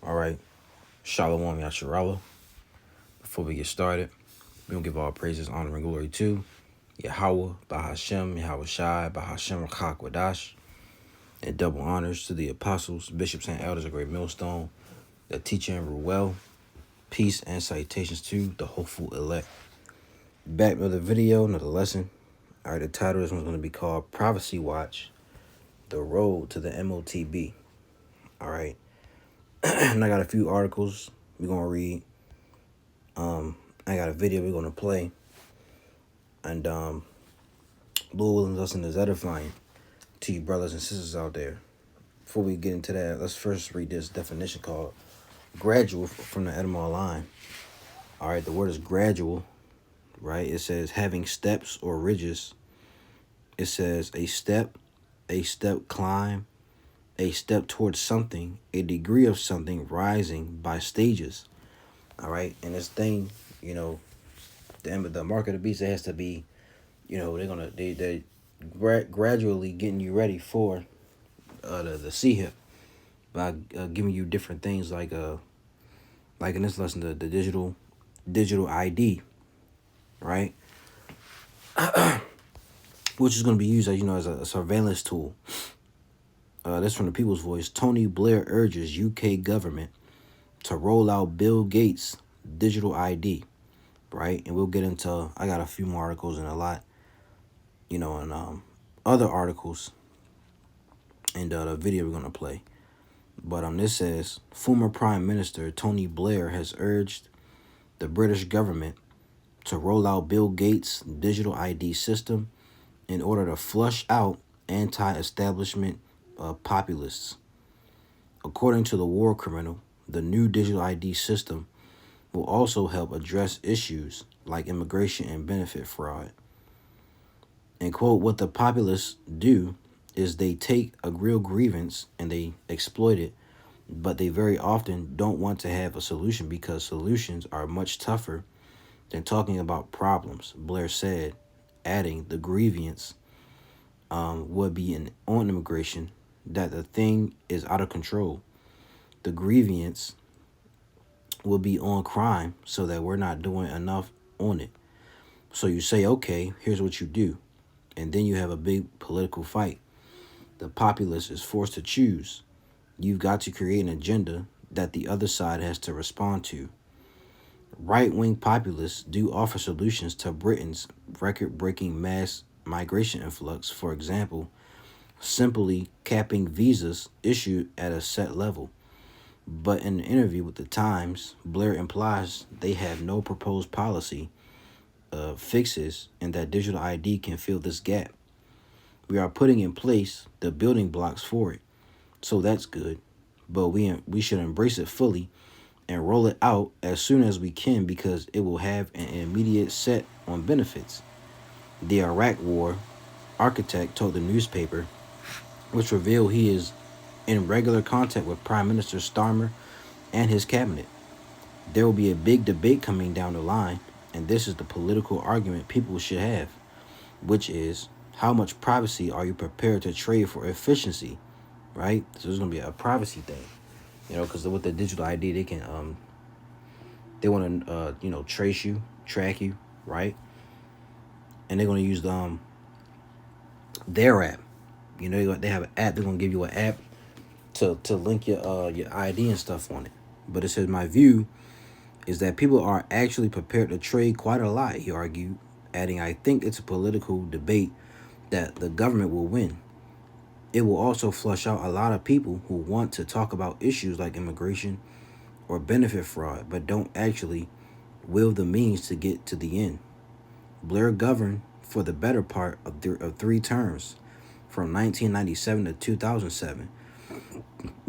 All right. Shalom Yasharala. Before we get started, we're going to give all praises, honor, and glory to Yahweh, Bahashem, Yahweh Shai, Bahashem, Rakak, Wadash, and double honors to the apostles, bishops, and elders of Great Millstone, the teacher and rule well. Peace and salutations to the hopeful elect. Back with the video, another lesson. All right, the title of this one's going to be called Prophecy Watch, The Road to the MOTB. All right. And I got a few articles we're going to read. I got a video we're going to play. And Lord willing, lesson is edifying to you brothers and sisters out there. Before we get into that, let's first read this definition called gradual from the Edinburgh line. All right, the word is gradual, right? It says having steps or ridges. It says a step climb, a step towards something, a degree of something rising by stages. All right, and this thing, the mark of the beast, it has to be, they gradually getting you ready for the sea hip by giving you different things like in this lesson the digital ID, right? Which is going to be used as a surveillance tool. This from the People's Voice. Tony Blair urges UK government to roll out Bill Gates' digital ID, right? And we'll get into, I got a few more articles and a lot, and other articles and the video we're going to play. But this says, former Prime Minister Tony Blair has urged the British government to roll out Bill Gates' digital ID system in order to flush out anti-establishment populists. According to the war criminal, the new digital ID system will also help address issues like immigration and benefit fraud. And quote, what the populists do is they take a real grievance and they exploit it, but they very often don't want to have a solution because solutions are much tougher than talking about problems, Blair said, adding the grievance would be on immigration, that the thing is out of control. The grievance will be on crime so that we're not doing enough on it. So you say, okay, here's what you do. And then you have a big political fight. The populace is forced to choose. You've got to create an agenda that the other side has to respond to. Right-wing populists do offer solutions to Britain's record-breaking mass migration influx. For example, simply capping visas issued at a set level. But in an interview with the Times, Blair implies they have no proposed policy fixes and that digital ID can fill this gap. We are putting in place the building blocks for it, so that's good. But we should embrace it fully and roll it out as soon as we can because it will have an immediate set on benefits. The Iraq War architect told the newspaper, which revealed he is in regular contact with Prime Minister Starmer and his cabinet. There will be a big debate coming down the line, and this is the political argument people should have, which is, how much privacy are you prepared to trade for efficiency, right? So there's going to be a privacy thing, because with the digital ID, they can, they want to, trace you, track you, right? And they're going to use their app. They have an app. They're going to give you an app to link your ID and stuff on it. But it says, my view is that people are actually prepared to trade quite a lot, he argued, adding, I think it's a political debate that the government will win. It will also flush out a lot of people who want to talk about issues like immigration or benefit fraud, but don't actually wield the means to get to the end. Blair governed for the better part of 3 terms, from 1997 to 2007,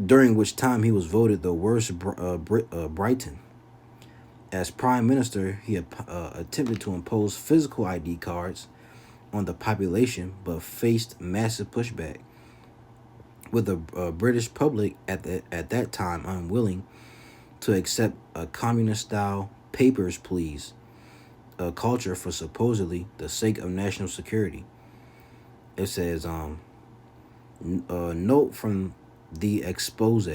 during which time he was voted the worst Briton. As Prime Minister, he attempted to impose physical ID cards on the population, but faced massive pushback, with the British public at that time unwilling to accept a communist-style papers, please culture for supposedly the sake of national security. It says, note from the expose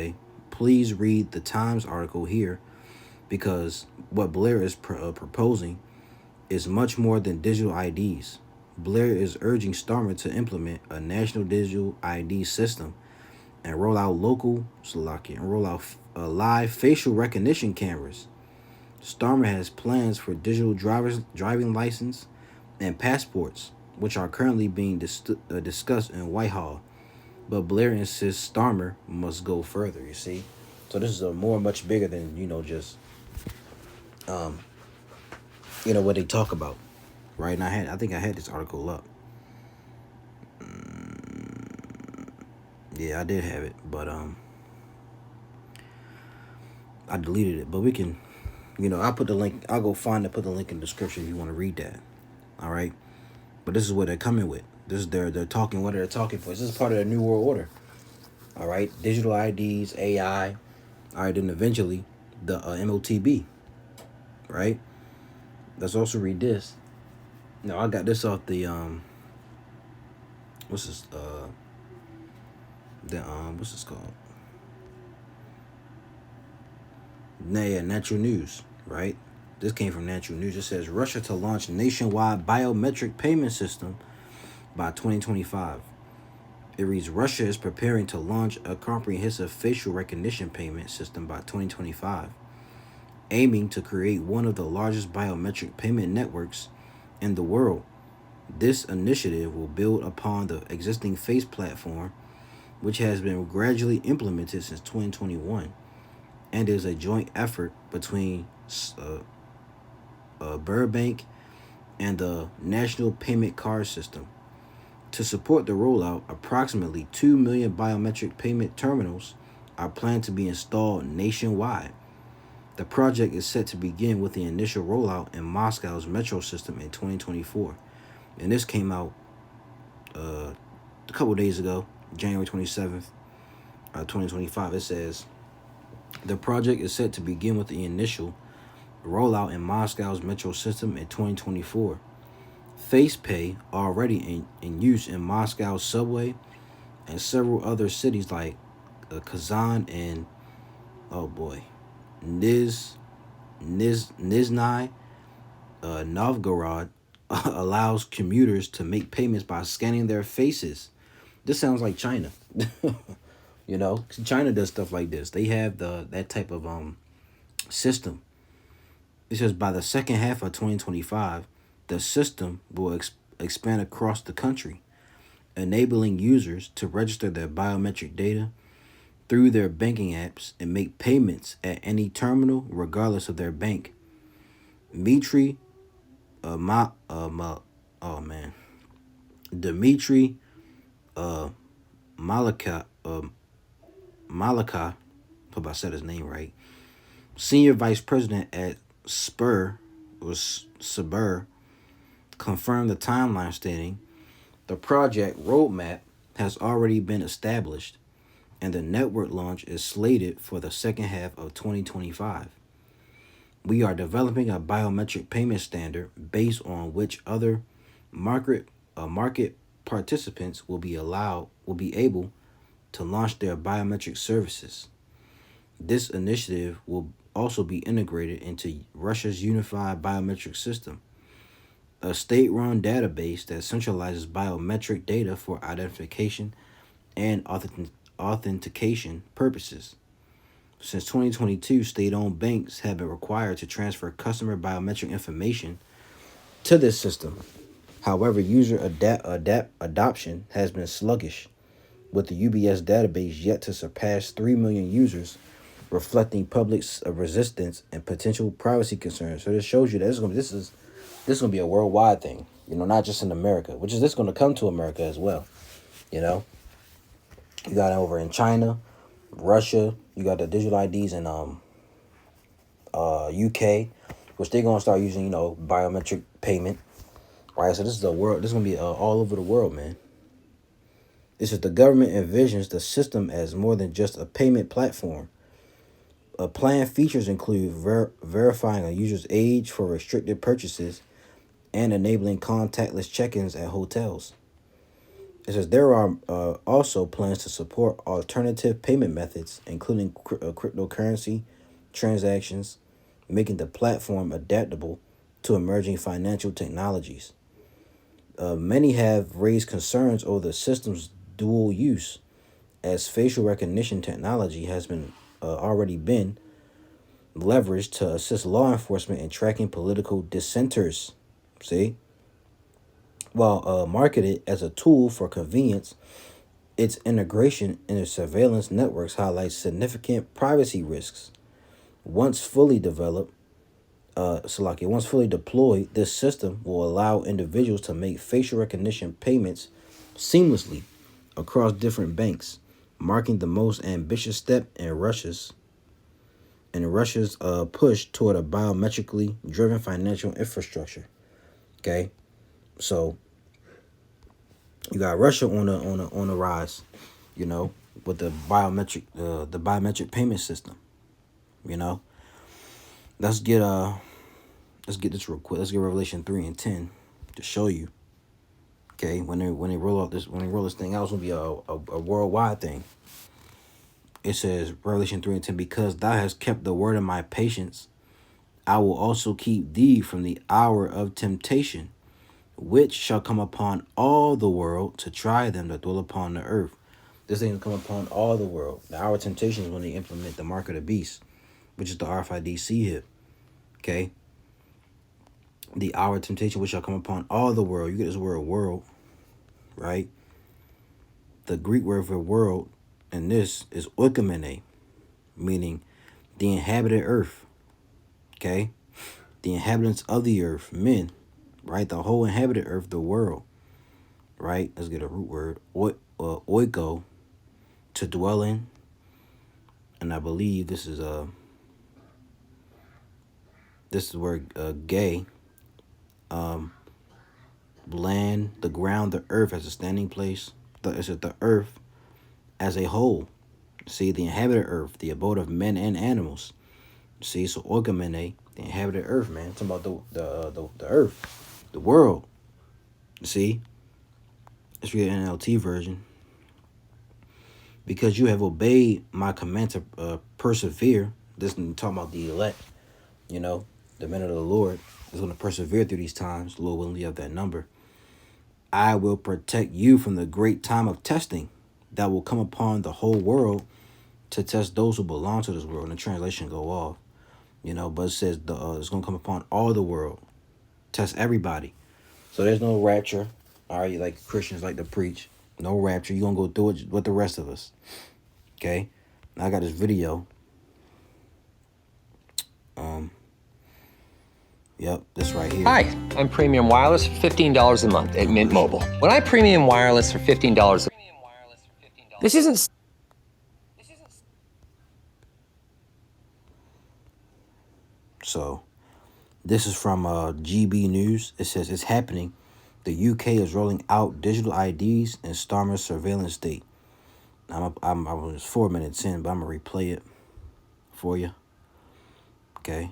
please read the Times article here, because what Blair is proposing is much more than digital IDs. Blair is urging Starmer to implement a national digital ID system and roll out live facial recognition cameras. Starmer has plans for digital driving license and passports, which are currently being discussed in Whitehall. But Blair insists Starmer must go further. You see, so this is a much bigger than just um, what they talk about, right? And I think I had this article up. Yeah, I did have it, but I deleted it. But we can, I'll put the link. I'll go find it. Put the link in the description if you want to read that. All right. But this is what they're coming with. This is they're talking. What they're talking for. This is part of the new world order. All right. Digital IDs, AI. All right. Then eventually the MOTB. Right. Let's also read this. No, I got this off the what's this what's this called? Natural News, right? This came from Natural News. It says Russia to launch nationwide biometric payment system by 2025. It reads Russia is preparing to launch a comprehensive facial recognition payment system by 2025, aiming to create one of the largest biometric payment networks in the world. This initiative will build upon the existing Face platform, which has been gradually implemented since 2021, and is a joint effort between Burbank and the National Payment Card System. To support the rollout, approximately 2 million biometric payment terminals are planned to be installed nationwide. The project is set to begin with the initial rollout in Moscow's metro system in 2024. And this came out a couple days ago, January 27th, 2025. It says, the project is set to begin with the initial rollout in Moscow's metro system in 2024. FacePay, already in use in Moscow's subway and several other cities like Kazan and, Nizhny Novgorod, allows commuters to make payments by scanning their faces. This sounds like China. China does stuff like this. They have that type of system. It says by the second half of 2025, the system will expand across the country, enabling users to register their biometric data through their banking apps and make payments at any terminal, regardless of their bank. Dmitry Malika, hope I said his name right, senior vice president at Sber, confirmed the timeline, stating the project roadmap has already been established and the network launch is slated for the second half of 2025. We are developing a biometric payment standard based on which other market participants will be able to launch their biometric services. This initiative will also be integrated into Russia's unified biometric system, a state-run database that centralizes biometric data for identification and authentication purposes. Since 2022, state-owned banks have been required to transfer customer biometric information to this system. However, user adoption has been sluggish, with the UBS database yet to surpass 3 million users, reflecting public resistance and potential privacy concerns. So this shows you that this is going to be a worldwide thing, not just in America, which is this going to come to America as well. You got it over in China, Russia, you got the digital IDs in UK, which they're going to start using, biometric payment, right? So this is the world. This is going to be all over the world, man. This is the government envisions the system as more than just a payment platform. Planned features include verifying a user's age for restricted purchases and enabling contactless check-ins at hotels. It says there are also plans to support alternative payment methods, including cryptocurrency transactions, making the platform adaptable to emerging financial technologies. Many have raised concerns over the system's dual use, as facial recognition technology has been already been leveraged to assist law enforcement in tracking political dissenters. See, while marketed as a tool for convenience, its integration into surveillance networks highlights significant privacy risks. Once fully developed, once fully deployed, this system will allow individuals to make facial recognition payments seamlessly across different banks, marking the most ambitious step in Russia's push toward a biometrically driven financial infrastructure. Okay, so you got Russia on the rise, with the biometric payment system. Let's get this real quick. Let's get Revelation 3:10 to show you. Okay, when they roll this thing out, it's gonna be a worldwide thing. It says Revelation 3:10, because thou hast kept the word of my patience, I will also keep thee from the hour of temptation, which shall come upon all the world to try them that dwell upon the earth. This thing will come upon all the world. The hour of temptation is when they implement the mark of the beast, which is the RFID chip. Okay. The hour of temptation which shall come upon all the world. You get this word world, right? The Greek word for world in this is oikomene, meaning the inhabited earth. Okay? The inhabitants of the earth, men, right? The whole inhabited earth, the world, right? Let's get a root word. Oiko, to dwell in. And I believe this is where gay, land, the ground, the earth as a standing place. The earth as a whole. See, the inhabited earth, the abode of men and animals. See, so oikomene, the inhabited earth, man. It's about the earth, the world. See, let's read an NLT version. Because you have obeyed my command to persevere. This is talking about the elect, the men of the Lord is going to persevere through these times. Lord willing, we have that number. I will protect you from the great time of testing that will come upon the whole world to test those who belong to this world. And the translation go off, but it says it's going to come upon all the world, test everybody. So there's no rapture. All right, like Christians like to preach, no rapture. You're going to go through it with the rest of us. Okay, now I got this video. Yep, this right here. Hi, I'm Premium Wireless for $15 a month at Mint Mobile. When I Premium Wireless for $15 this isn't... So, this is from GB News. It says, it's happening. The UK is rolling out digital IDs in Starmer's surveillance state. I was 4 minutes in, but I'm going to replay it for you. Okay.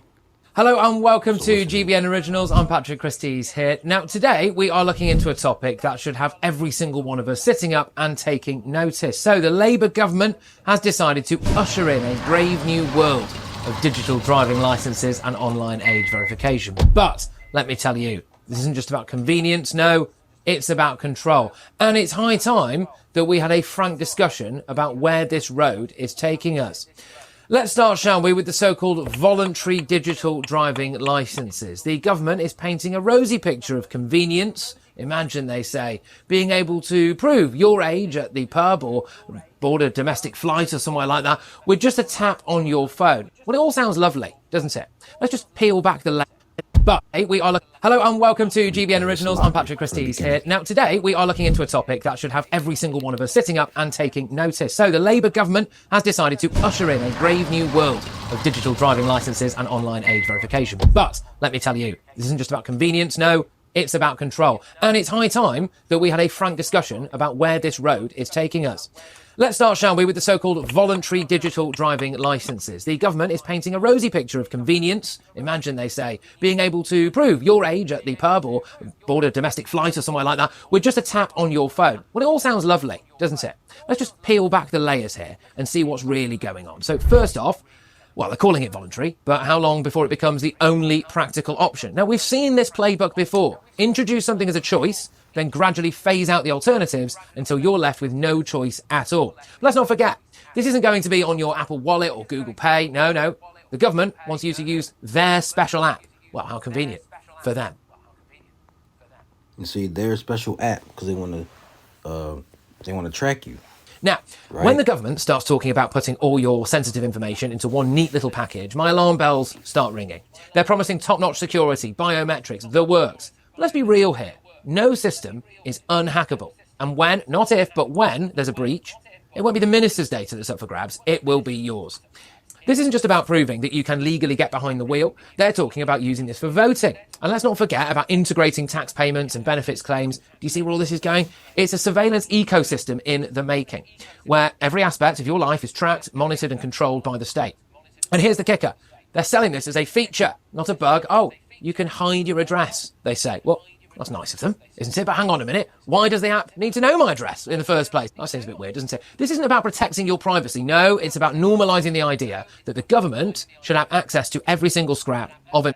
Hello and welcome to GBN Originals. I'm Patrick Christie's here. Now, today we are looking into a topic that should have every single one of us sitting up and taking notice. So the Labour government has decided to usher in a brave new world of digital driving licences and online age verification. But let me tell you, this isn't just about convenience. No, it's about control. And it's high time that we had a frank discussion about where this road is taking us. Let's start, shall we, with the so-called voluntary digital driving licences. The government is painting a rosy picture of convenience. Imagine, they say, being able to prove your age at the pub or board a domestic flight or somewhere like that with just a tap on your phone. Well, it all sounds lovely, doesn't it? Let's just peel back the layer. But we are hello and welcome to GBN Originals. I'm Patrick Christie's here. Now, today we are looking into a topic that should have every single one of us sitting up and taking notice. So the Labour government has decided to usher in a brave new world of digital driving licences and online age verification. But let me tell you, this isn't just about convenience. No, it's about control. And it's high time that we had a frank discussion about where this road is taking us. Let's start, shall we, with the so-called voluntary digital driving licenses. The government is painting a rosy picture of convenience. Imagine, they say, being able to prove your age at the pub or board a domestic flight or somewhere like that with just a tap on your phone. Well, it all sounds lovely, doesn't it? Let's just peel back the layers here and see what's really going on. So first off, well, they're calling it voluntary, but how long before it becomes the only practical option? Now, we've seen this playbook before. Introduce something as a choice, then gradually phase out the alternatives until you're left with no choice at all. But let's not forget, this isn't going to be on your Apple Wallet or Google Pay. No. The government wants you to use their special app. Well, how convenient for them. You see, their special app because they want to track you. Now, Right. When the government starts talking about putting all your sensitive information into one neat little package, my alarm bells start ringing. They're promising top-notch security, biometrics, the works. But let's be real here. No system is unhackable. And when, not if, but when there's a breach, it won't be the minister's data that's up for grabs. It will be yours. This isn't just about proving that you can legally get behind the wheel. They're talking about using this for voting. And let's not forget about integrating tax payments and benefits claims. Do you see where all this is going? It's a surveillance ecosystem in the making, where every aspect of your life is tracked, monitored and controlled by the state. And here's the kicker. They're selling this as a feature, not a bug. Oh, you can hide your address, they say. Well, that's nice of them, isn't it? But hang on a minute. Why does the app need to know my address in the first place? That seems a bit weird, doesn't it? This isn't about protecting your privacy. No, it's about normalising the idea that the government should have access to every single scrap of it.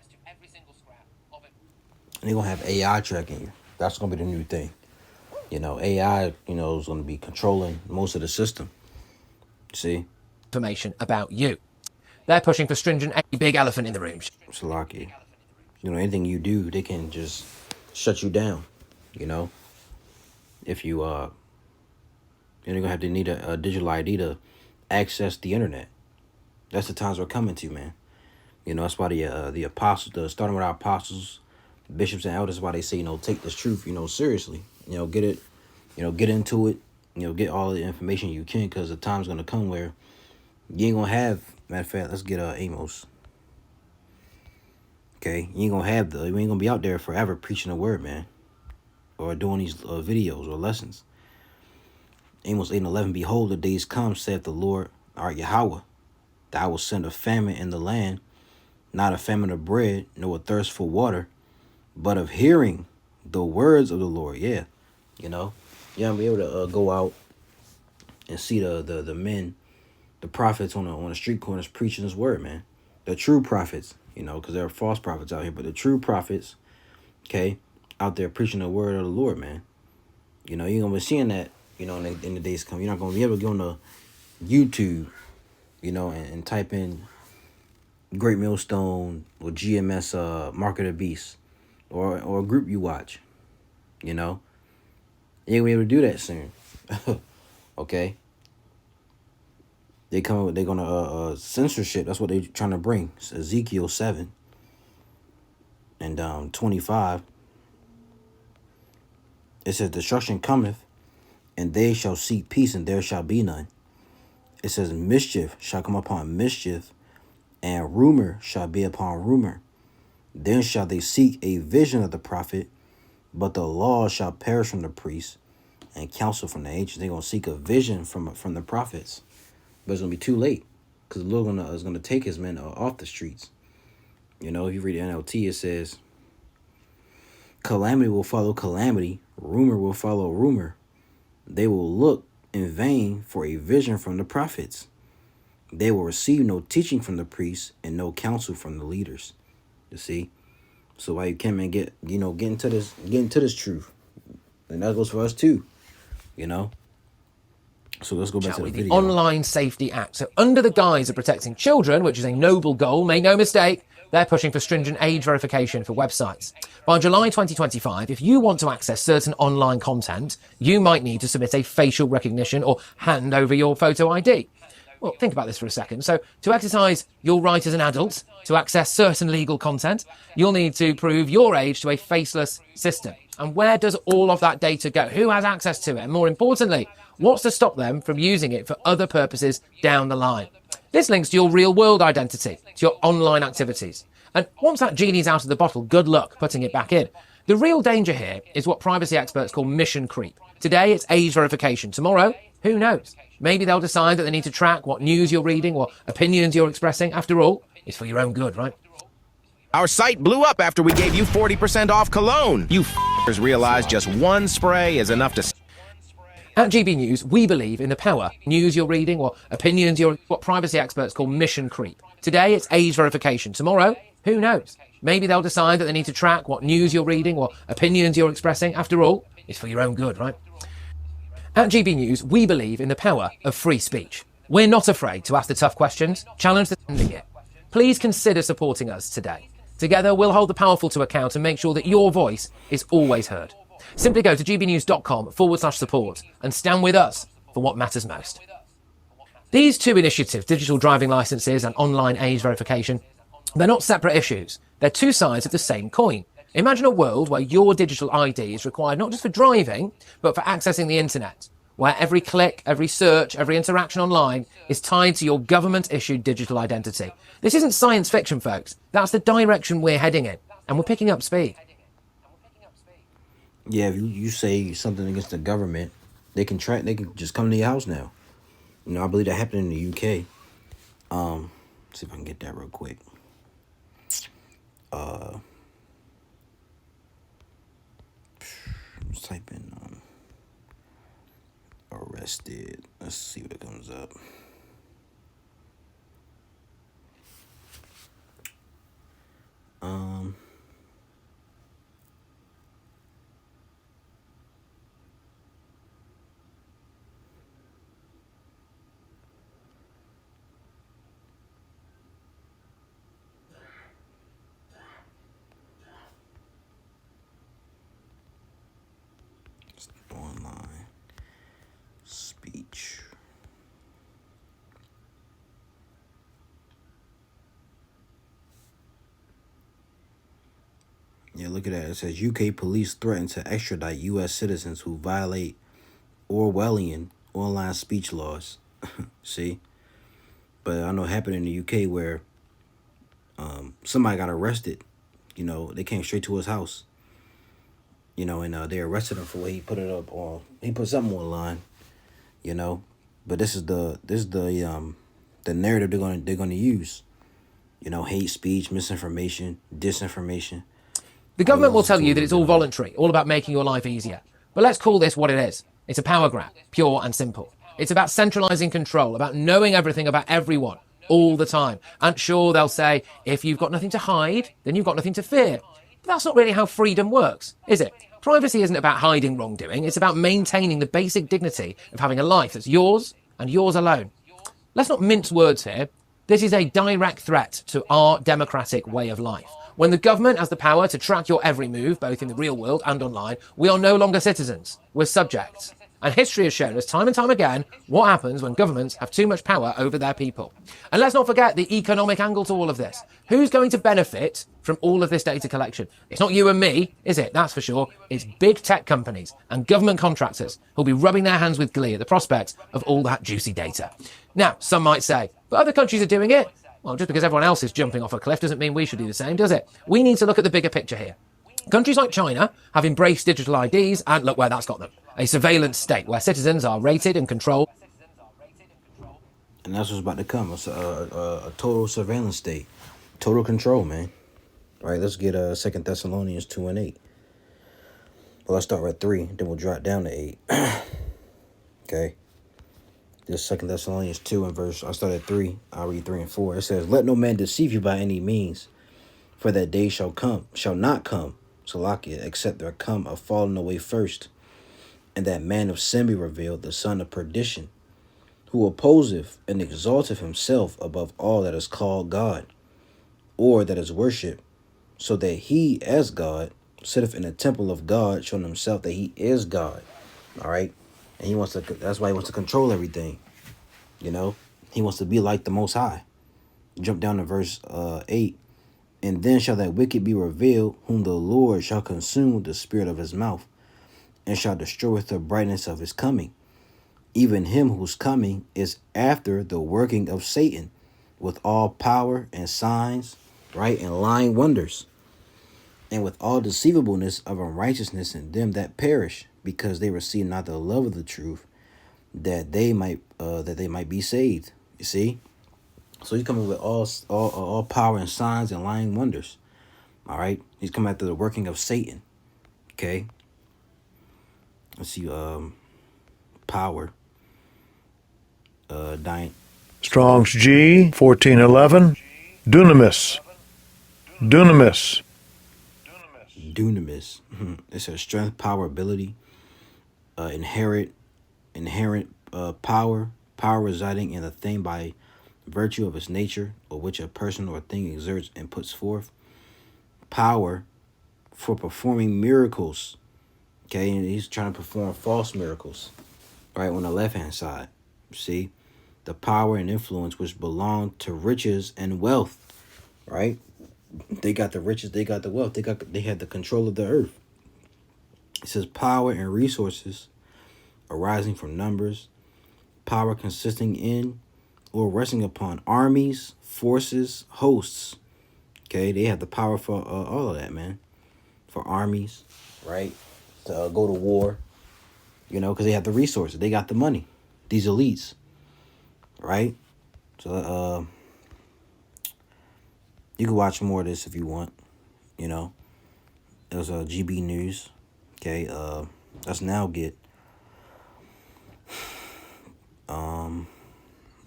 And they're going to have AI tracking you. That's going to be the new thing. AI, is going to be controlling most of the system. See? Information about you. They're pushing for stringent, a big elephant in the room. Salaki. Anything you do, they can just shut you down. If you, you're going to have to need a digital ID to access the internet. That's the times we're coming to, man. That's why the apostles, starting with our apostles, bishops and elders, why they say, take this truth, seriously. Get it, get into it, get all the information you can, because the time's going to come where you ain't going to have, matter of fact, let's get Amos. Okay, you ain't going to be out there forever preaching the word, man, or doing these videos or lessons. Amos 8:11, behold, the days come, saith the Lord, our Yahweh, that I will send a famine in the land, not a famine of bread, nor a thirst for water, but of hearing the words of the Lord. Yeah, I'll be able to go out and see the men, the prophets on the street corners preaching his word, man. The true prophets, because there are false prophets out here, but the true prophets, okay, out there preaching the word of the Lord, man. You're going to be seeing that, in the days come. You're not going to be able to go on the YouTube, and type in Great Millstone or GMS Mark of the Beast or a group you watch, You ain't going to be able to do that soon. Okay? They're going to censorship. That's what they're trying to bring. It's Ezekiel 7 and 25. It says, destruction cometh, and they shall seek peace, and there shall be none. It says, mischief shall come upon mischief, and rumor shall be upon rumor. Then shall they seek a vision of the prophet, but the law shall perish from the priests, and counsel from the ancients. They're going to seek a vision from the prophets. But it's going to be too late, because the Lord is going to take his men off the streets. If you read the NLT, it says, calamity will follow calamity, rumor will follow rumor. They will look in vain for a vision from the prophets. They will receive no teaching from the priests and no counsel from the leaders. You see? So why you can't, man, get into this truth. And that goes for us too. So let's go back to the video. Online Safety Act. So under the guise of protecting children, which is a noble goal, make no mistake, they're pushing for stringent age verification for websites. By July 2025, if you want to access certain online content, you might need to submit a facial recognition or hand over your photo ID. Well, think about this for a second. So to exercise your right as an adult to access certain legal content, you'll need to prove your age to a faceless system. And where does all of that data go? Who has access to it? And more importantly, what's to stop them from using it for other purposes down the line? This links to your real-world identity, to your online activities. And once that genie's out of the bottle, good luck putting it back in. The real danger here is what privacy experts call mission creep. Today, it's age verification. Tomorrow, Who knows? Maybe they'll decide that they need to track what news you're reading, what opinions you're expressing. After all, it's for your own good, right? Our site blew up after we gave you 40% off cologne. You f***ers realize just one spray is enough to... At GB News, we believe in the power. News you're reading, what opinions you're... what privacy experts call mission creep. Today, it's age verification. Tomorrow, who knows? Maybe they'll decide that they need to track what news you're reading, what opinions you're expressing. After all, it's for your own good, right? At GB News, we believe in the power of free speech. We're not afraid to ask the tough questions, challenge the sending it. Please consider supporting us today. Together, we'll hold the powerful to account and make sure that your voice is always heard. Simply go to gbnews.com/support and stand with us for what matters most. These two initiatives, digital driving licenses and online age verification, they're not separate issues. They're two sides of the same coin. Imagine a world where your digital ID is required not just for driving, but for accessing the internet, where every click, every search, every interaction online is tied to your government-issued digital identity. This isn't science fiction, folks. That's the direction we're heading in, and we're picking up speed. Yeah, if you say something against the government, they can just come to your house now. You know, I believe that happened in the UK. Let's see if I can get that real quick. Let's type in arrested. Let's see what comes up. Online speech. Yeah, look at that. It says UK police threaten to extradite US citizens who violate Orwellian online speech laws. See? But I know it happened in the UK where somebody got arrested. You know, they came straight to his house. You know, and they arrested him for what he put it up on. He put something online, you know. But this is the narrative they're gonna use. You know, hate speech, misinformation, disinformation. The government will tell you that it's all voluntary, all about making your life easier. But let's call this what it is. It's a power grab, pure and simple. It's about centralizing control, about knowing everything about everyone all the time. And sure, they'll say, if you've got nothing to hide, then you've got nothing to fear. But that's not really how freedom works, is it? Privacy isn't about hiding wrongdoing. It's about maintaining the basic dignity of having a life that's yours and yours alone. Let's not mince words here. This is a direct threat to our democratic way of life. When the government has the power to track your every move, both in the real world and online, we are no longer citizens. We're subjects. And history has shown us time and time again what happens when governments have too much power over their people. And let's not forget the economic angle to all of this. Who's going to benefit from all of this data collection? It's not you and me, is it? That's for sure. It's big tech companies and government contractors who'll be rubbing their hands with glee at the prospect of all that juicy data. Now, some might say, but other countries are doing it. Well, just because everyone else is jumping off a cliff doesn't mean we should do the same, does it? We need to look at the bigger picture here. Countries like China have embraced digital IDs, and look where that's got them. A surveillance state where citizens are rated and controlled. And that's what's about to come. It's a total surveillance state. Total control, man. All right, let's get 2 Thessalonians 2:8. Well, let's start at 3, then we'll drop down to 8. Okay. This 2 Thessalonians 2 and verse, I start at 3. I'll read 3 and 4. It says, let no man deceive you by any means, for that day shall not come, Salakia, except there come a falling away first, and that man of sin be revealed, the son of perdition, who opposeth and exalteth himself above all that is called God, or that is worshipped, so that he as God sitteth in the temple of God, showing himself that he is God. All right. And he wants to, that's why he wants to control everything. You know, he wants to be like the Most High. Jump down to verse 8. And then shall that wicked be revealed, whom the Lord shall consume with the spirit of his mouth, and shall destroy with the brightness of his coming. Even him whose coming is after the working of Satan, with all power and signs, right, and lying wonders, and with all deceivableness of unrighteousness in them that perish, because they receive not the love of the truth, that they might be saved. You see, so he's coming with all power and signs and lying wonders. All right, he's coming after the working of Satan. Okay, let's see. Power. Dying. Strong's G 1411. Dunamis. Dunamis. Dunamis. It says strength, power, ability, inherent power residing in a thing by virtue of its nature, or which a person or thing exerts and puts forth. Power for performing miracles. Okay, and he's trying to perform false miracles. Right on the left hand side. See, the power and influence which belong to riches and wealth. Right, they got the riches, they got the wealth, they had the control of the earth. It says power and resources arising from numbers, power consisting in or resting upon armies, forces, hosts. Okay, they have the power for all of that, man. For armies, right? To go to war, because they have the resources, they got the money. These elites, right? So you can watch more of this if you want. It was GB News. Okay, let's now get. I'll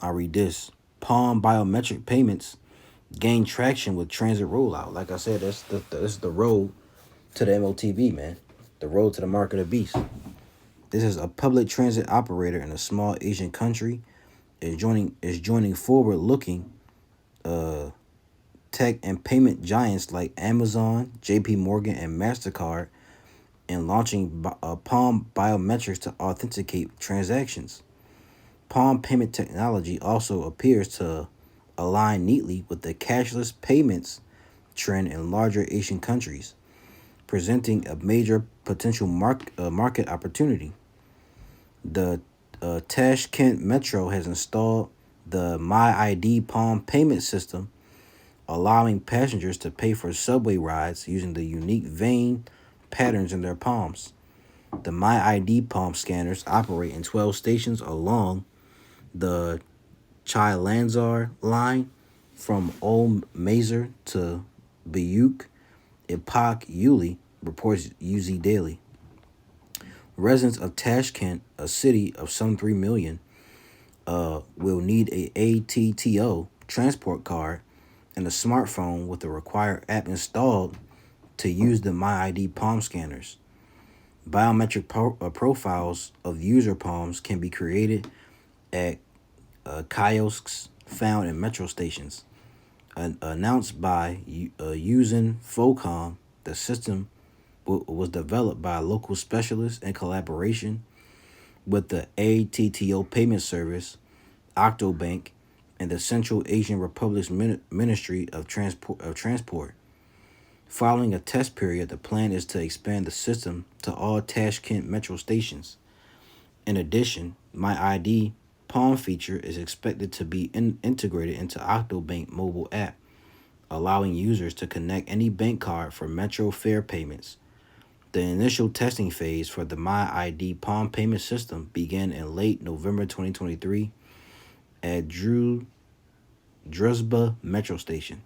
read this. Palm biometric payments gain traction with transit rollout. Like I said, this is the road to the MOTB, man. The road to the mark of the beast. This is a public transit operator in a small Asian country is joining forward-looking tech and payment giants like Amazon, JP Morgan, and MasterCard in launching Palm biometrics to authenticate transactions. Palm payment technology also appears to align neatly with the cashless payments trend in larger Asian countries, presenting a major potential market opportunity. The Tashkent Metro has installed the MyID Palm payment system, allowing passengers to pay for subway rides using the unique vein patterns in their palms. The MyID Palm scanners operate in 12 stations along the Chai Lanzar line from Old Mazer to Bayuk Ipak Uli, reports UZ Daily. Residents of Tashkent, a city of some 3 million, will need a ATTO transport card and a smartphone with the required app installed to use the MyID palm scanners. Biometric profiles of user palms can be created at kiosks found in metro stations. Announced by using Focom, the system was developed by a local specialist in collaboration with the ATTO payment service, Octobank, and the Central Asian Republic's Ministry of Transport. Following a test period, the plan is to expand the system to all Tashkent metro stations. In addition, MyID Palm feature is expected to be integrated into Octobank mobile app, allowing users to connect any bank card for metro fare payments. The initial testing phase for the MyID Palm payment system began in late November 2023 at Druzhba Metro Station.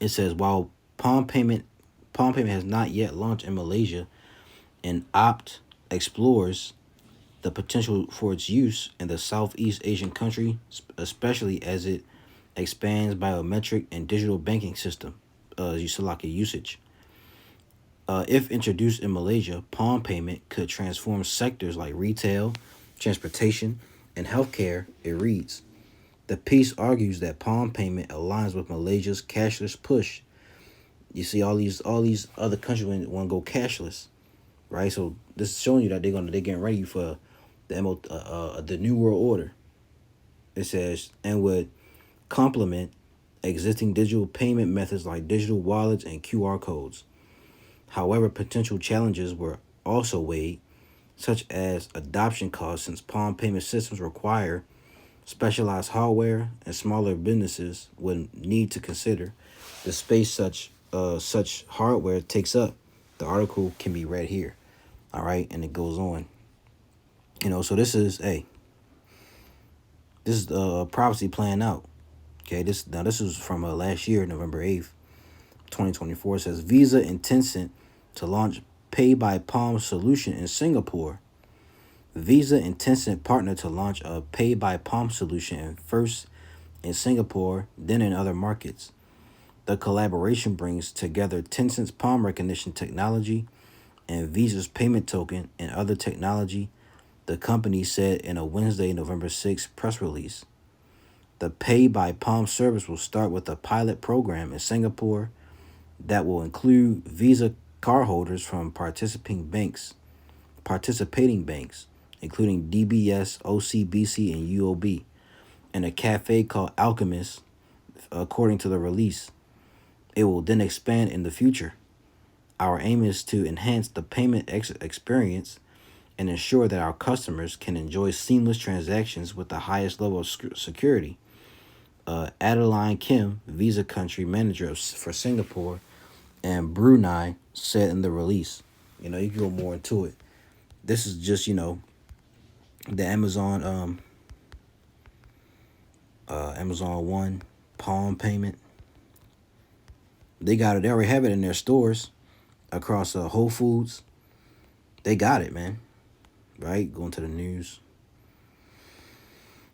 It says while Palm payment has not yet launched in Malaysia, and Opt explores the potential for its use in the Southeast Asian country, especially as it expands biometric and digital banking system usage. If introduced in Malaysia, Palm payment could transform sectors like retail, transportation, and healthcare, it reads. The piece argues that Palm payment aligns with Malaysia's cashless push. You see, all these other countries want to go cashless, right? So this is showing you that they're getting ready for the New World Order. It says, and would complement existing digital payment methods like digital wallets and QR codes. However, potential challenges were also weighed, such as adoption costs, since Palm payment systems require specialized hardware, and smaller businesses would need to consider the space such hardware takes up. The article can be read here. All right, and it goes on. So this is this is privacy playing out. Okay, this is from last year, November 8th, 2024. It says Visa and Tencent to launch Pay by Palm solution in Singapore. Visa and Tencent partner to launch a Pay by Palm solution first in Singapore, then in other markets. The collaboration brings together Tencent's palm recognition technology and Visa's payment token and other technology, the company said in a Wednesday, November 6th press release. The Pay by Palm service will start with a pilot program in Singapore that will include Visa cardholders from participating banks, including DBS, OCBC, and UOB, and a cafe called Alchemist, according to the release. It will then expand in the future. Our aim is to enhance the payment experience and ensure that our customers can enjoy seamless transactions with the highest level of security. Adeline Kim, Visa Country Manager for Singapore and Brunei, said in the release. You can go more into it. This is just, the Amazon Amazon One Palm payment. They got it. They already have it in their stores across Whole Foods. They got it, man. Right? Going to the news.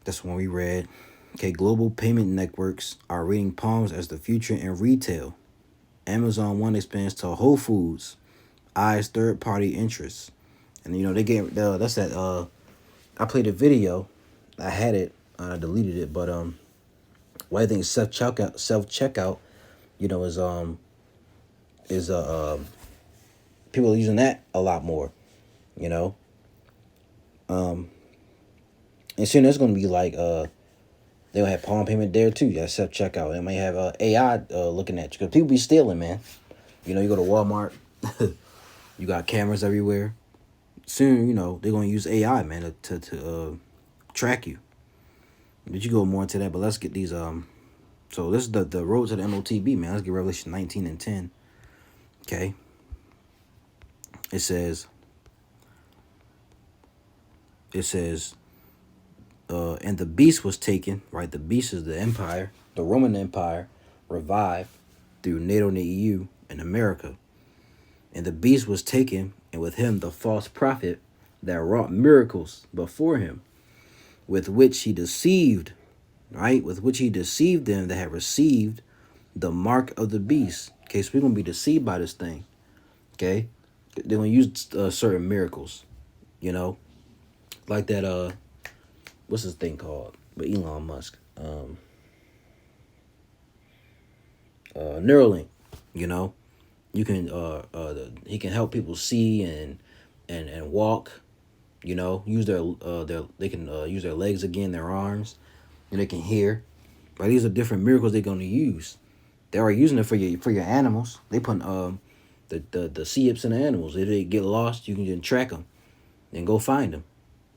That's one we read. Okay, global payment networks are rating palms as the future in retail. Amazon One expands to Whole Foods, eyes third-party interests. And, they gave, that's that, I played a video. I had it, I deleted it, but, what I think self-checkout, is people are using that a lot more, and soon there's gonna be like they'll have palm payment there too. Yeah, self checkout. They might have AI looking at you because people be stealing, man. You go to Walmart, you got cameras everywhere. Soon, they're gonna use AI, man, to track you. But you go more into that. But let's get these So this is the road to the MOTB, man. Let's get Revelation 19 and 10. Okay. It says, and the beast was taken, right? The beast is the empire, the Roman Empire, revived through NATO and the EU and America. And the beast was taken, and with him the false prophet that wrought miracles before him, with which he deceived, right? With which he deceived them that had received the mark of the beast. Okay, so we're going to be deceived by this thing. Okay? They're going to use certain miracles, like that, what's this thing called? But Elon Musk. Neuralink, you can, he can help people see and walk, use they can use their legs again, their arms, and they can hear. But these are different miracles they're going to use. They are using it for your animals. They put the CIPs in the animals. If they get lost, you can just track them and go find them.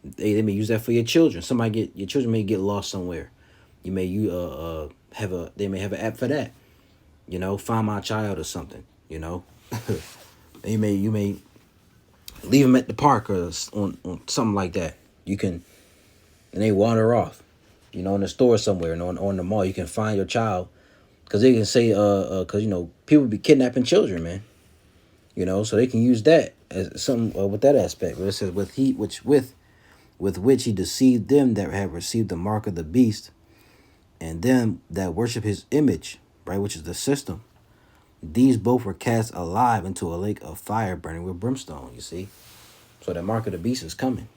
They may use that for your children. Your children may get lost somewhere. You may they may have an app for that. Find my child or something. You may leave them at the park or on something like that. And they wander off. In the store somewhere and on the mall, you can find your child. Because they can say, because, people be kidnapping children, man. So they can use that as something with that aspect. But it says, with which he deceived them that have received the mark of the beast, and them that worship his image, right, which is the system. These both were cast alive into a lake of fire burning with brimstone, you see. So that mark of the beast is coming.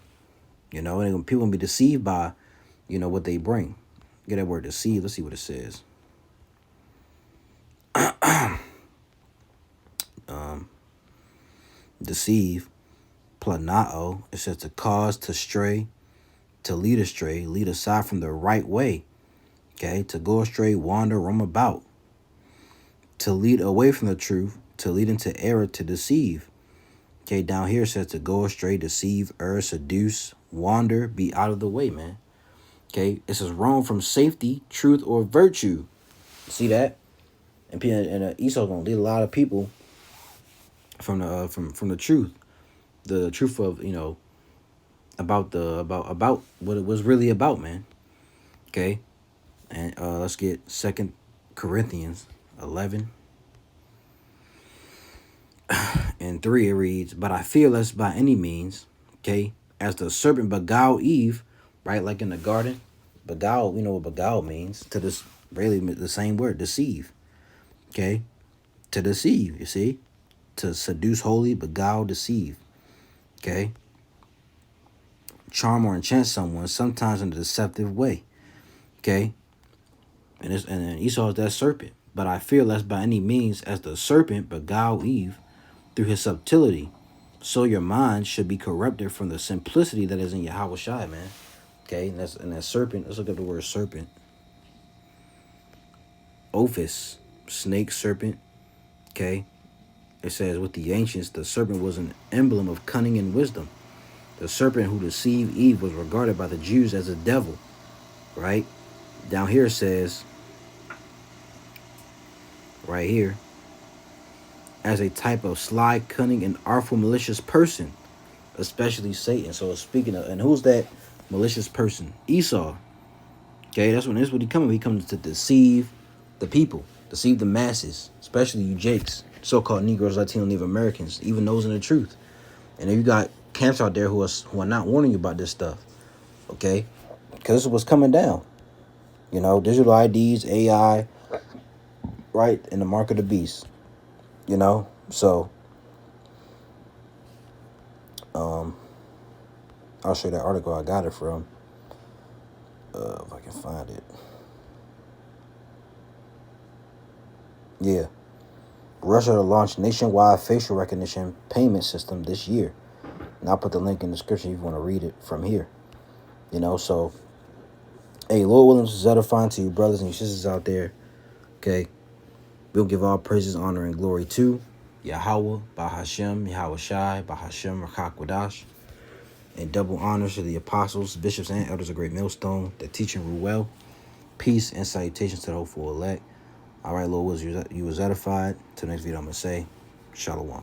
And people going to be deceived by, what they bring. Get that word deceive. Let's see what it says. Deceive, planao, it says to cause to stray, to lead astray, lead aside from the right way. Okay, to go astray, wander, roam about. To lead away from the truth, to lead into error, to deceive. Okay, down here it says to go astray, deceive, err, seduce, wander, be out of the way, man. Okay, it says roam from safety, truth, or virtue. See that? And Esau's gonna lead a lot of people from the truth, the truth of about what it was really about, man. Okay, and let's get 2 Corinthians 11:3. It reads, "But I fear lest by any means, okay, as the serpent beguiled Eve, right, like in the garden, beguiled. We know what beguiled means. To this, really the same word, deceive. Okay, to deceive. You see, to seduce wholly, beguile, deceive. Okay." Charm or enchant someone, sometimes in a deceptive way. Okay? And then Esau is that serpent. "But I fear lest by any means, as the serpent beguiled Eve through his subtlety, so your mind should be corrupted from the simplicity that is in Yahweh Shai," man. Okay? And that serpent, let's look up the word serpent. Ophis, snake, serpent. Okay? It says, "With the ancients, the serpent was an emblem of cunning and wisdom. The serpent who deceived Eve was regarded by the Jews as a devil," right? Down here it says, right here, "as a type of sly, cunning, and artful, malicious person, especially Satan." So speaking of, and who's that malicious person? Esau. Okay, that's what he comes. He comes to deceive the people, deceive the masses, especially you Jakes, so-called Negroes, Latino, Native Americans, even those in the truth. And if you got camps out there who are not warning you about this stuff, okay? Because this is what's coming down. You know, digital IDs, AI, right, and the mark of the beast. You know, so I'll show you that article I got it from. If I can find it. Yeah. Russia to launch nationwide facial recognition payment system this year. And I'll put the link in the description if you want to read it from here. You know, so, hey, Lord Williams is edifying to you brothers and your sisters out there. Okay. We'll give all praises, honor, and glory to Yahweh, Bahashem, Yahweh Shai, Bahashem, Rakakwadash. And double honors to the apostles, bishops, and elders of Great Millstone that teach and rule well. Peace and salutations to the hopeful elect. All right, Lord Williams, you was edified. Till next video, I'm going to say, Shalom.